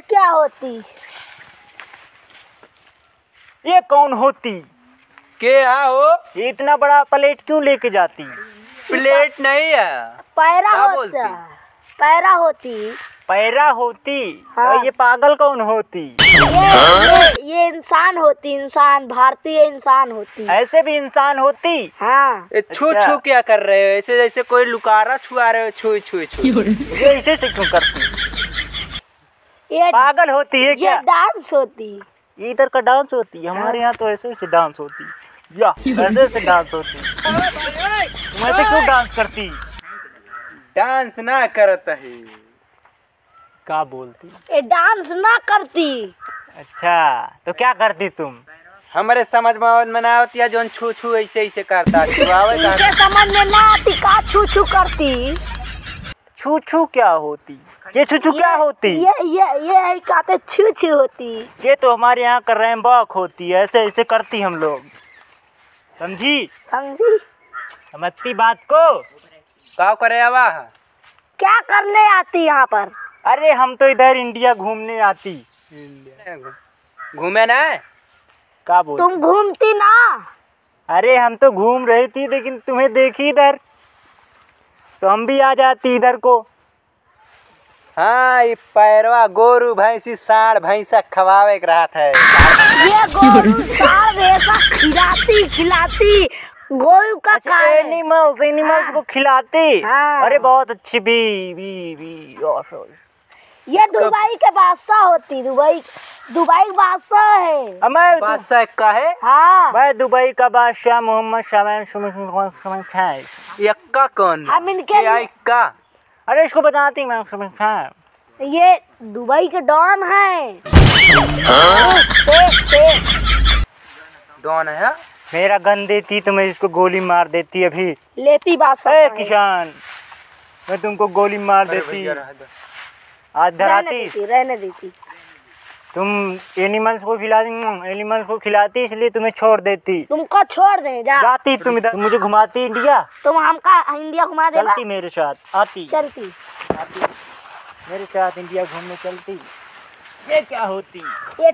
क्या होती? ये कौन होती? क्या हो? ये इतना बड़ा प्लेट क्यों लेके जाती? प्लेट नहीं है, पैरा क्या होता। बोलती? पैरा होती। पैरा होती। हाँ। और ये पागल कौन होती? ये इंसान होती, इंसान, भारतीय इंसान होती। ऐसे भी इंसान होती? हाँ। ये छू अच्छा। छू क्या कर रहे हो? ऐसे जैसे कोई लुकारा छुआ रहे हो। छुई छुई छुई ये ऐसे से क्यों करती? ये पागल होती है ये क्या? डांस होती। ये इधर का डांस होती है। हमारे यहाँ तो ऐसे ऐसे डांस होती या ऐसे ऐसे डांस होती। तुम ऐसे क्यों डांस करती? डांस ना करता है। क्या बोलती? ये डांस ना करती। अच्छा, तो क्या करती तुम? हमारे समझ में ना होती है, जो छू छू ऐसे ऐसे करता है। इनके समझ में ना आती, का छू छू करती। छू छू क्या होती? ये छू छू क्या होती? ये कहते छू छू होती। ये तो हमारे यहाँ का रैम्बॉक होती है। ऐसे ऐसे करती हम लोग। समझी? समझी? समझती बात को? का करे आवा? क्या करने आती यहाँ पर? अरे हम तो इधर इंडिया घूमने आती। घूमे ना? क्या बोल? तुम घूमती ना? अरे हम तो घूम रही थी, लेकिन तुम्हें देखी इधर तो हम भी आ जाती इधर को। हाँ, ये पैरवा गोरू भैंसी साढ़ भैंसा खवावे के रहा था। ये गोरू साल वैसा खिलाती गोरू का अच्छा, काम है। एनिमल्स को खिलाते। हाँ। अरे बहुत अच्छी बी ये दुबई के बादशाह होती। दुबई बादशाह है। मैं बादशाह का है? हाँ। मैं दुबई का बादशाह मोहम्मद शामिल खान। यक्का कौन? हम इनके क्या इक्का? अरे इसको बताती मैं खान। ये दुबई के डॉन है। शेख डॉन है? मेरा गन देती तो मैं इसको गोली मार देती अभी। लेती बादशाह ए है। किसान, मैं तुमको गोली मार देती। आज धराती। रहने देती। तुम एनिमल्स को खिलाती इसलिए तुम्हें छोड़ देती। तुमको छोड़ दे जा। जाती तुम इधर, मुझे घुमाती इंडिया। तुम हमका इंडिया घुमा देगा। चलती मेरे साथ, आती चलती मेरे साथ इंडिया घूमने चलती। ये क्या होती? ये